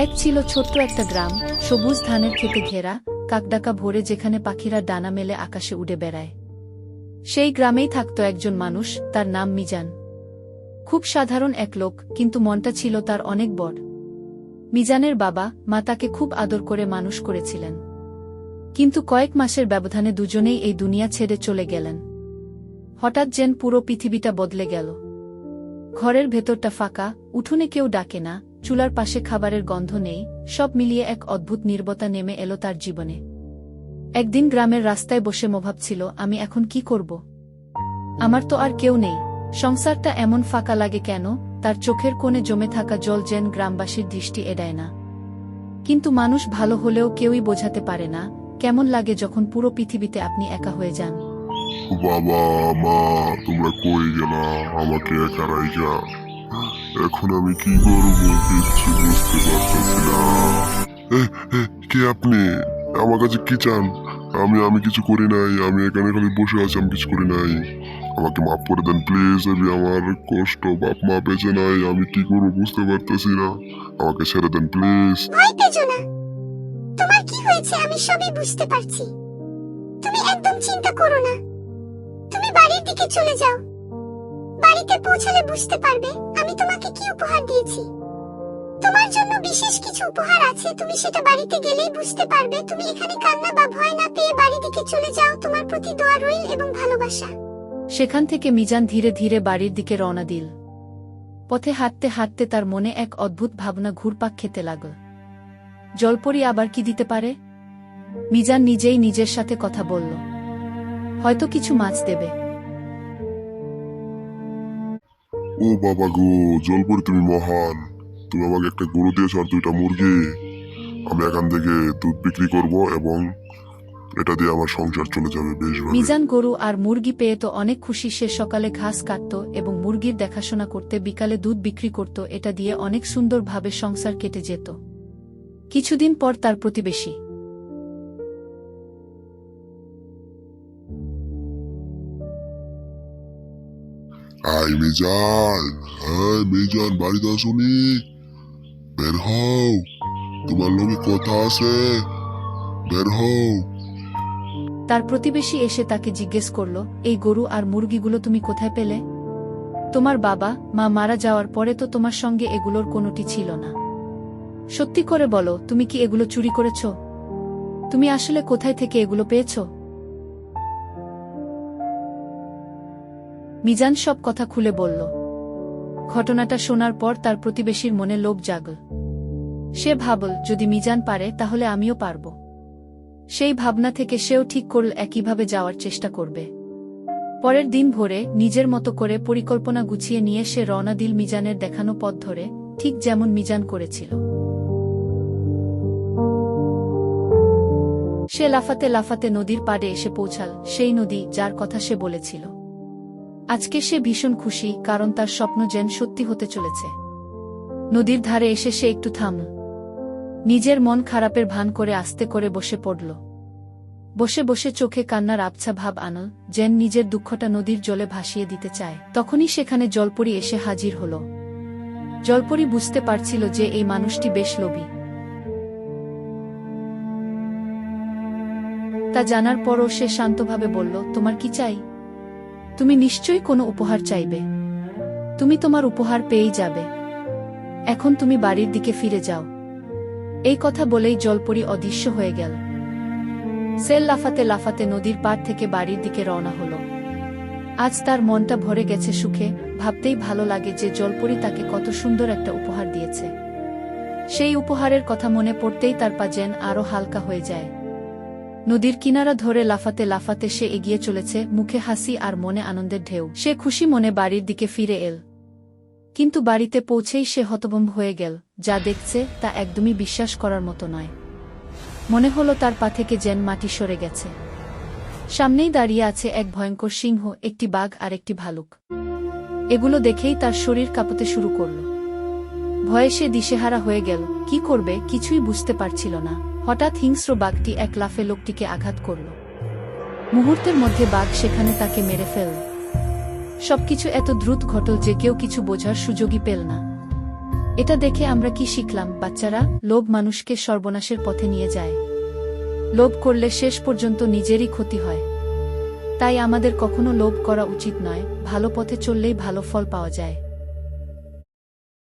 এক ছিল ছোট্ট একটা গ্রাম, সবুজ ধানের খেতে ঘেরা, কাকডাকা ভোরে যেখানে পাখিরা ডানা মেলে আকাশে উড়ে বেড়ায়। সেই গ্রামেই থাকত একজন মানুষ, তার নাম মিজান। খুব সাধারণ এক লোক, কিন্তু মনটা ছিল তার অনেক বড়। মিজানের বাবা মা তাকে খুব আদর করে মানুষ করেছিলেন। কিন্তু কয়েক মাসের ব্যবধানে দুজনেই এই দুনিয়া ছেড়ে চলে গেলেন। হঠাৎ যেন পুরো পৃথিবীটা বদলে গেল। ঘরের ভেতরটা ফাঁকা, উঠোনে কেউ ডাকে না, চুলার পাশে খাবারের গন্ধ নেই, সব মিলিয়ে এক অদ্ভুত নীরবতা নেমে এলো তার জীবনে। একদিন গ্রামের রাস্তায় বসে ভাবছিল, আমি এখন কি করব? আমার তো আর কেউ নেই। সংসারটা এমন ফাঁকা লাগে কেন? তার চোখের কোণে জমে থাকা জল যেন গ্রামবাসীর দৃষ্টি এড়ায় না। কিন্তু মানুষ ভালো হলেও কেউই বোঝাতে পারে না কেমন লাগে যখন পুরো পৃথিবীতে আপনি একা হয়ে যান। বাবা মা, তোমরা কই গেলা? আমাকে একা রাইখা এখন আমি কি করবো কিচ্ছু বুঝতে পারতেছি না। এ, এ, কে আপনি? আমার কাছে কি চান? আমি কিছু করি নাই, আমি এখানে খালি বসে আছি, আমি কিছু করি নাই। আমাকে মাফ করে দেন প্লিজ। আমি আমার কষ্ট, বাপ মা বেঁচে নাই, আমি কি করবো বুঝতে পারতেছি না। আমাকে ছেড়ে দেন প্লিজ। ভয় পেছো না। তোমার কি হয়েছে আমি সবই বুঝতে পারছি। তুমি একদম চিন্তা করো না। তুমি বাড়ির দিকে চলে যাও। বাড়িতে পৌঁছালে বুঝতে পারবে আমি তোমাকে কি উপহার দিয়েছি। তোমার জন্য বিশেষ কিছু উপহার আছে, তুমি সেটা বাড়িতে গেলেই বুঝতে পারবে। তুমি এখানে কান্না বা ভয় না পেয়ে বাড়ির দিকে চলে যাও। তোমার প্রতি দোয়া রইল এবং ভালোবাসা। সেখান থেকে মিজান ধীরে ধীরে বাড়ির দিকে রওনা দিল। পথে হাঁটতে হাঁটতে তার মনে এক অদ্ভুত ভাবনা ঘুরপাক খেতে লাগল। জলপরি আবার কি দিতে পারে? মিজান নিজেই নিজের সাথে কথা বলল, হয়তো কিছু মাছ দেবে। ও বাবা গো, জলপরি তুমি মহান। তুমি আমাকে একটা গরু দিয়েছো আর 2টা মুরগি। আমি এখান থেকে দুধ বিক্রি করব এবং এটা দিয়ে আমার সংসার চলে যাবে বেশ ভাবে। মিজান গরু আর মুরগি পেয়ে তো অনেক খুশি। সে সকালে ঘাস কাটত এবং মুরগির দেখাশোনা করতে, বিকালে দুধ বিক্রি করত। এটা দিয়ে অনেক সুন্দরভাবে সংসার কেটে যেত। কিছুদিন পর তার প্রতিবেশী মিজান বাড়িতে আসুনি? বের হও, তোমার লগে কথা আছে, বের হও। তার প্রতিবেশী এসে তাকে জিজ্ঞেস করল, এই গরু আর মুরগিগুলো তুমি কোথায় পেলে? তোমার বাবা মা মারা যাওয়ার পরে তো তোমার সঙ্গে এগুলোর কোনোটি ছিল না। সত্যি করে বলো, তুমি কি এগুলো চুরি করেছ? তুমি আসলে কোথায় থেকে এগুলো পেয়েছ? মিজান সব কথা খুলে বলল। ঘটনাটা শোনার পর তার প্রতিবেশীর মনে লোভ জাগল। সে ভাবল, যদি মিজান পারে তাহলে আমিও পারব। সেই ভাবনা থেকে সেও ঠিক করল একইভাবে যাওয়ার চেষ্টা করবে। পরের দিন ভোরে নিজের মতো করে পরিকল্পনা গুছিয়ে নিয়ে সে রওনা দিল মিজানের দেখানো পথ ধরে, ঠিক যেমন মিজান করেছিল। সে লাফাতে লাফাতে নদীর পাড়ে এসে পৌঁছাল, সেই নদী যার কথা সে বলেছিল। আজকে সে ভীষণ খুশি, কারণ তার স্বপ্ন যেন সত্যি হতে চলেছে। নদীর ধারে এসে সে একটু থামল। নিজের মন খারাপের ভান করে আস্তে করে বসে পড়ল। বসে বসে চোখে কান্নার আবছা ভাব আনল, যেন নিজের দুঃখটা নদীর জলে ভাসিয়ে দিতে চায়। তখনই সেখানে জলপরি এসে হাজির হল। জলপরি বুঝতে পারছিল যে এই মানুষটি বেশ লোভী। তা জানার পরও সে শান্তভাবে বলল, তোমার কি চাই? তুমি নিশ্চয়ই কোনো উপহার চাইবে। তুমি তোমার উপহার পেয়েই যাবে। এখন তুমি বাড়ির দিকে ফিরে যাও। এই কথা বলেই জলপরি অদৃশ্য হয়ে গেল। সেল লাফাতে লাফাতে নদীর পাড় থেকে বাড়ির দিকে রওনা হল। আজ তার মনটা ভরে গেছে সুখে। ভাবতেই ভালো লাগে যে জলপরি তাকে কত সুন্দর একটা উপহার দিয়েছে। সেই উপহারের কথা মনে পড়তেই তার পা যেন আরো হালকা হয়ে যায়। নদীর কিনারা ধরে লাফাতে লাফাতে সে এগিয়ে চলেছে, মুখে হাসি আর মনে আনন্দের ঢেউ। সে খুশি মনে বাড়ির দিকে ফিরে এল। কিন্তু বাড়িতে পৌঁছেই সে হতভম্ব হয়ে গেল। যা দেখছে তা একদমই বিশ্বাস করার মতো নয়। মনে হলো তার পা থেকে যেন মাটি সরে গেছে। সামনেই দাঁড়িয়ে আছে এক ভয়ঙ্কর সিংহ, একটি বাঘ আর একটি ভালুক। এগুলো দেখেই তার শরীর কাঁপতে শুরু করল। ভয়ে সে দিশেহারা হয়ে গেল। কি করবে কিছুই বুঝতে পারছিল না। হঠাৎ হিংস্র বাঘটি এক লাফে লোকটিকে আঘাত করল। মুহূর্তের মধ্যে বাঘ সেখানে তাকে মেরে ফেলল। সবকিছু এত দ্রুত ঘটল যে কেউ কিছু বোঝার সুযোগই পেল না। এটা দেখে আমরা কি শিখলাম বাচ্চারা? লোভ মানুষকে সর্বনাশের পথে নিয়ে যায়। লোভ করলে শেষ পর্যন্ত নিজেরই ক্ষতি হয়। তাই আমাদের কখনো লোভ করা উচিত নয়, ভালো পথে চললেই ভালো ফল পাওয়া যায়।